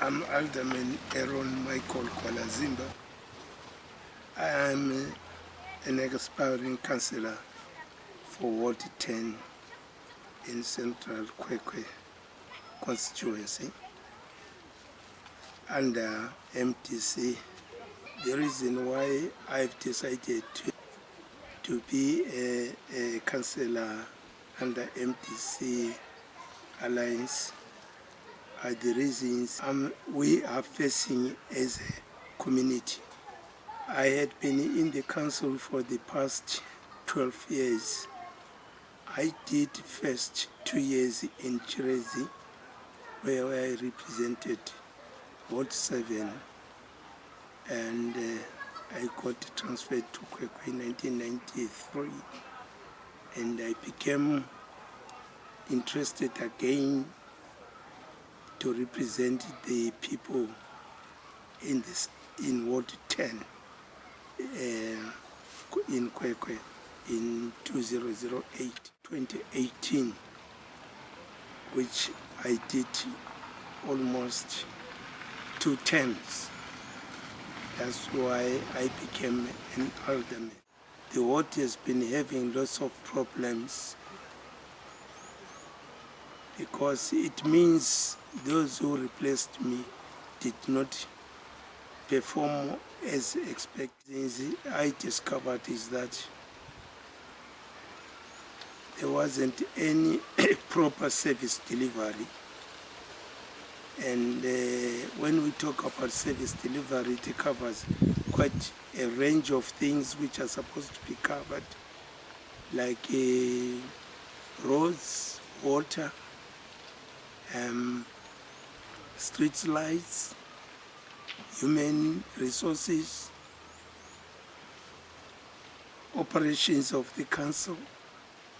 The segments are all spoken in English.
I'm Alderman Aaron Gwalazimba. I am an aspiring councillor for Ward 10 in Central Kwekwe constituency under MDC. The reason why I've decided to be a councillor under MDC Alliance are the reasons we are facing as a community. I had been in the council for the past 12 years. I did first 2 years in Chirezi, where I represented Ward 7, and I got transferred to Kwekwe in 1993, and I became interested again to represent the people in Ward 10 in Kwekwe in 2018, which I did almost 2 terms. That's why I became an alderman. The ward has been having lots of problems because it means those who replaced me did not perform as expected. I discovered is that there wasn't any proper service delivery. And when we talk about service delivery, it covers quite a range of things which are supposed to be covered, like roads, water, street lights, human resources, operations of the council,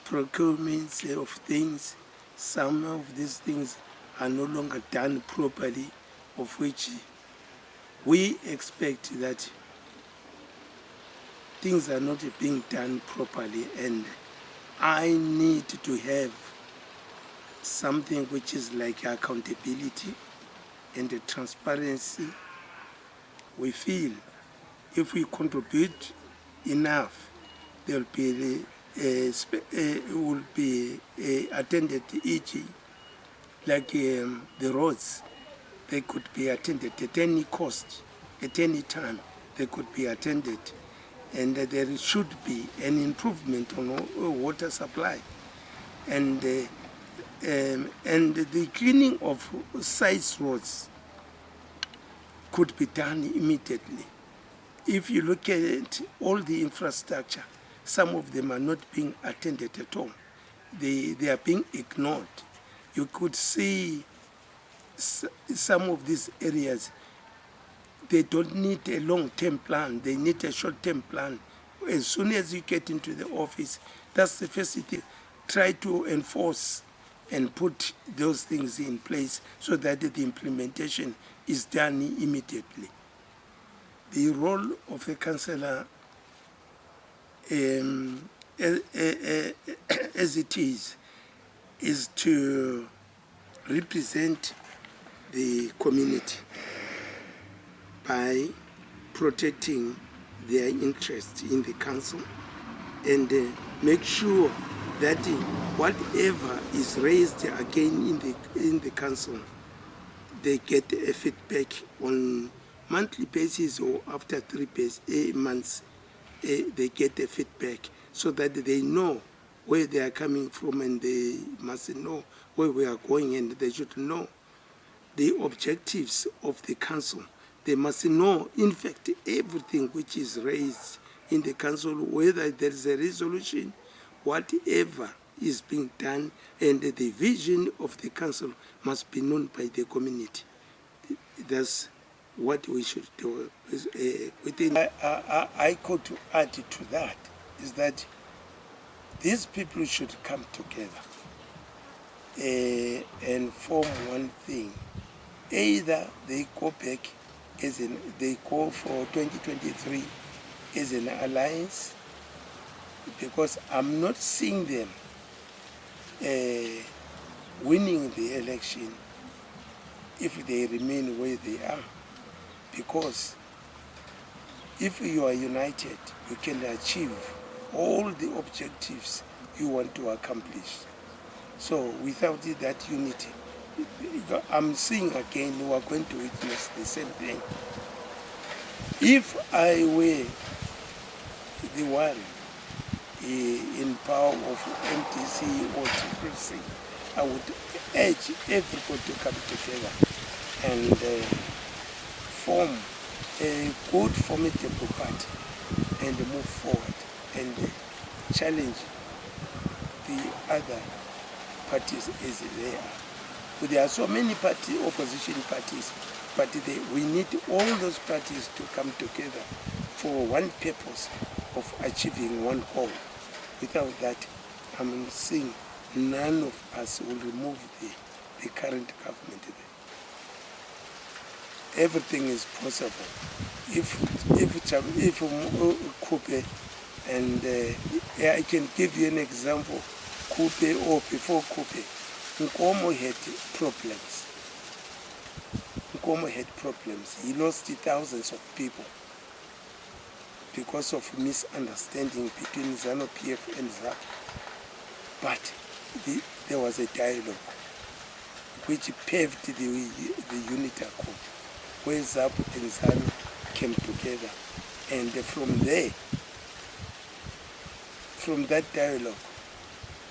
procurements of things. Some of these things are no longer done properly, of which we expect that things are not being done properly, and I need to have something which is like accountability and the transparency. We feel if we contribute enough, there will be attended each, like the roads, they could be attended at any cost, at any time they could be attended, and there should be an improvement on water supply, and the cleaning of side roads could be done immediately. If you look at all the infrastructure, some of them are not being attended at all. They are being ignored. You could see some of these areas, they don't need a long-term plan, they need a short-term plan. As soon as you get into the office, that's the first thing. Try to enforce and put those things in place so that the implementation is done immediately. The role of a councillor, as it is to represent the community by protecting their interests in the council and make sure that whatever is raised again in the council, they get a feedback on monthly basis or after 3 months, they get a feedback so that they know where they are coming from, and they must know where we are going, and they should know the objectives of the council. They must know, in fact, everything which is raised in the council, whether there is a resolution, whatever is being done, and the vision of the council must be known by the community. That's what we should do. I could add to that is that these people should come together and form one thing. Either they go back they go for 2023 as an alliance, because I'm not seeing them winning the election if they remain where they are. Because if you are united, you can achieve all the objectives you want to accomplish. So without that unity, I'm seeing again we are going to witness the same thing. If I were the one in power of MDC or TCC, I would urge everybody to come together and form a good formidable party and move forward and challenge the other parties as they are. But there are so many opposition parties, but we need all those parties to come together for one purpose of achieving one goal. Without that, I'm seeing none of us will remove the current government there. Everything is possible. If Khupe, and I can give you an example, Khupe or before Khupe, Nkomo had problems. Nkomo had problems. He lost thousands of people because of misunderstanding between Zanu-PF and ZAP. But there was a dialogue which paved the unity accord, where ZAP and ZANU came together. And from there, from that dialogue,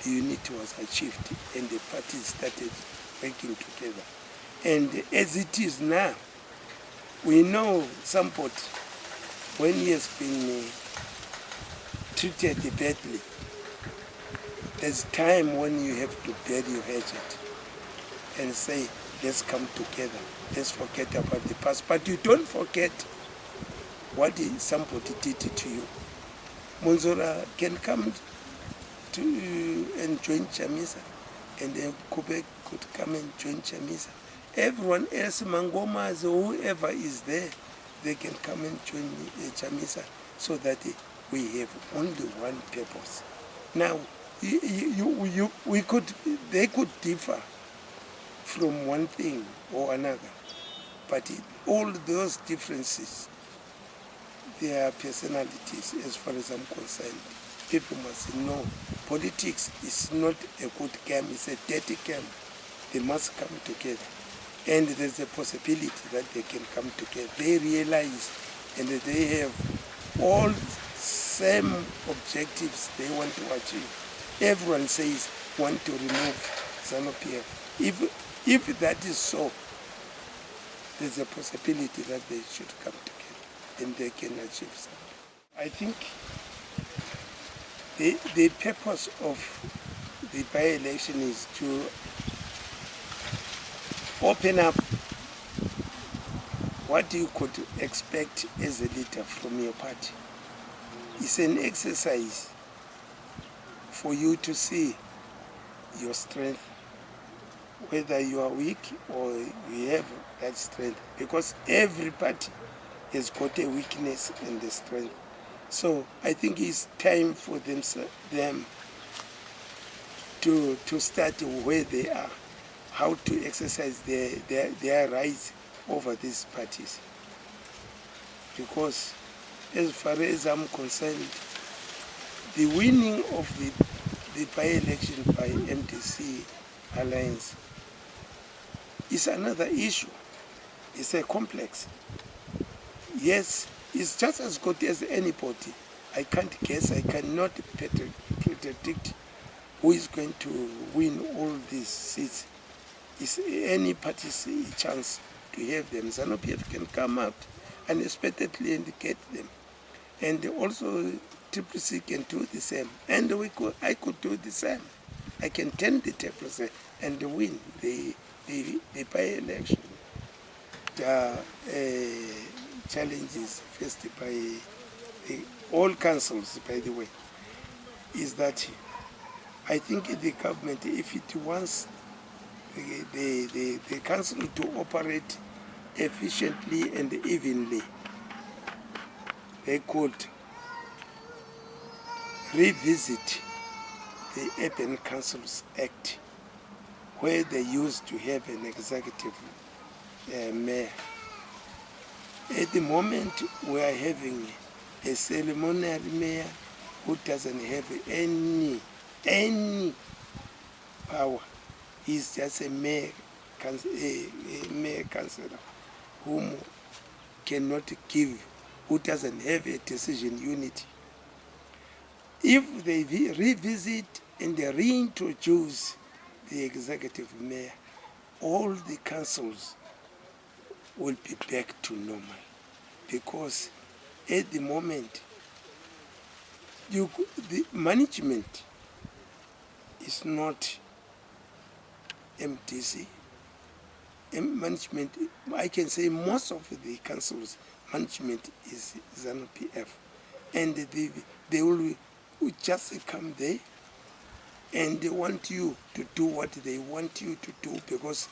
the unity was achieved and the parties started working together. And as it is now, we know somebody, when he has been treated badly, there's time when you have to bury your hatchet and say, let's come together, let's forget about the past. But you don't forget what somebody did to you. Mwonzora can come to and join Chamisa, and then Khupe could come and join Chamisa. Everyone else, Mangomas, whoever is there, they can come and join Chamisa, so that we have only one purpose. Now, they could differ from one thing or another, but all those differences, their personalities, as far as I'm concerned, people must know politics is not a good game, it's a dirty game. They must come together. And there's a possibility that they can come together. They realize and they have all same objectives they want to achieve. Everyone says want to remove Zanu-PF. If that is so, there's a possibility that they should come together and they can achieve something. I think the purpose of the by-election is to open up what you could expect as a leader from your party. It's an exercise for you to see your strength, whether you are weak or you have that strength, because every party has got a weakness and a strength. So I think it's time for them to start where they are, how to exercise their rights over these parties. Because as far as I'm concerned, the winning of the by-election by MDC Alliance is another issue. It's a complex. Yes, it's just as good as anybody. I can't guess, I cannot predict who is going to win all these seats. It's any party's chance to have them. Zanu-PF can come out unexpectedly and get them. And also TCC can do the same. And I could do the same. I can turn the tables and win the by-election. Challenges faced by all councils, by the way, is that I think the government, if it wants the council to operate efficiently and evenly, they could revisit the Urban Councils Act, where they used to have an executive mayor. At the moment, we are having a ceremonial mayor who doesn't have any power. He's just a mayor councillor whom cannot give, who doesn't have a decision unity. If they revisit and they reintroduce the executive mayor, all the councils will be back to normal, because at the moment the management is not MDC. Management, I can say most of the councils management is Zanu-PF, and they will just come there and they want you to do what they want you to do, because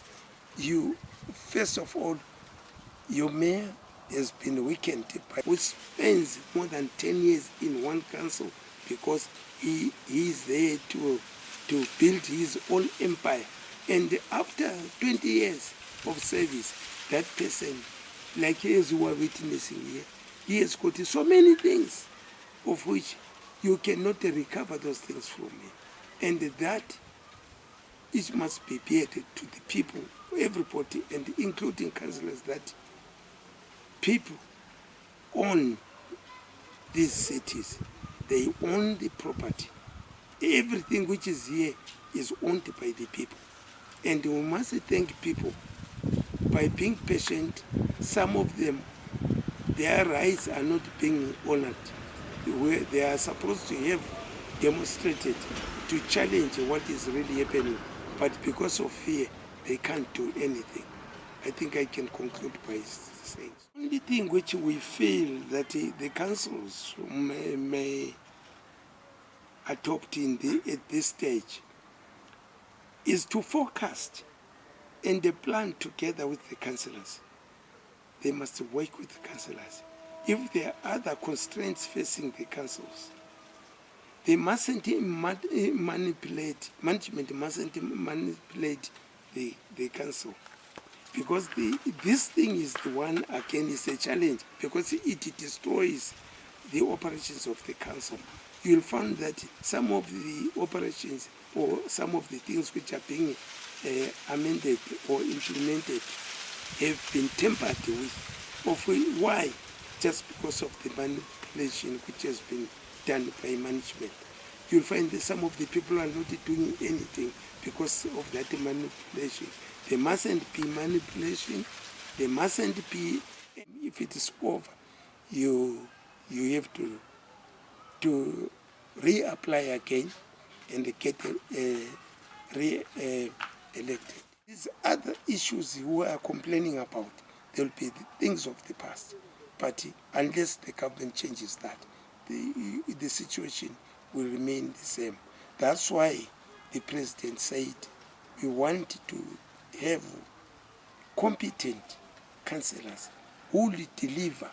you, first of all, your mayor has been weakened, who spends more than 10 years in one council because he is there to build his own empire. And after 20 years of service, that person, like as we are witnessing here, he has got so many things of which you cannot recover those things from him. And that it must be paid to the people, everybody, and including councillors, that people own these cities. They own the property. Everything which is here is owned by the people. And we must thank people by being patient. Some of them, their rights are not being honored. They are supposed to have demonstrated to challenge what is really happening, but because of fear, they can't do anything. I think I can conclude by saying, the only thing which we feel that the councils may adopt at this stage is to forecast and they plan together with the councillors. They must work with the councillors. If there are other constraints facing the councils, they mustn't manipulate, management mustn't manipulate the council. Because this thing is the one, again, is a challenge, because it destroys the operations of the council. You'll find that some of the operations or some of the things which are being amended or implemented have been tampered with. Why? Just because of the manipulation which has been done by management. You'll find that some of the people are not doing anything because of that manipulation. There mustn't be manipulation. There mustn't be, if it is over, you have to reapply again and get re-elected. These other issues we are complaining about, they will be the things of the past. But unless the government changes that, the situation will remain the same. That's why the president said we want to have competent councillors who will deliver,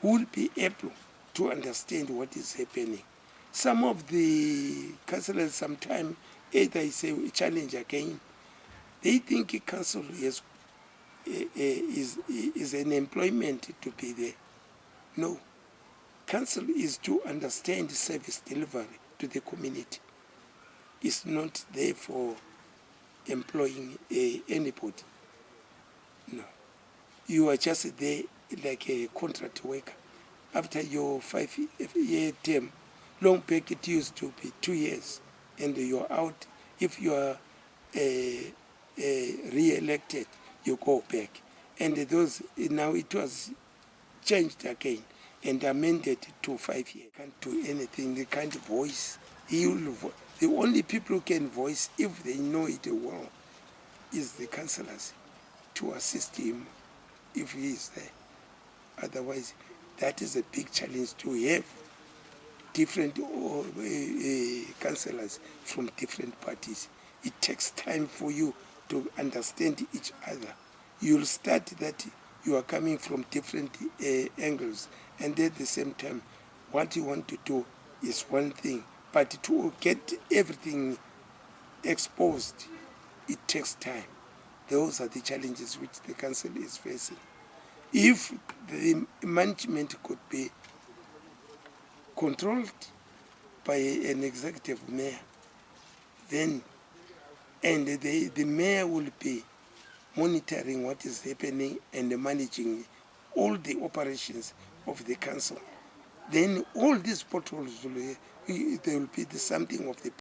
who will be able to understand what is happening. Some of the councillors sometimes, either is a challenge again, they think a council is an employment to be there. No. Council is to understand service delivery to the community. It's not there for employing anybody. No. You are just there like a contract worker. After your 5-year term, long back it used to be 2 years, and you're out. If you are re-elected, you go back. And those, now it was changed again and amended to 5 years. Can't do anything, they can't voice. The only people who can voice, if they know it well, is the councillors to assist him if he is there. Otherwise, that is a big challenge to have different councillors from different parties. It takes time for you to understand each other. You'll start that you are coming from different angles, and at the same time, what you want to do is one thing, but to get everything exposed, it takes time. Those are the challenges which the council is facing. If the management could be controlled by an executive mayor, then, and the mayor will be monitoring what is happening and managing all the operations of the council, then all these potholes will, there will be something of the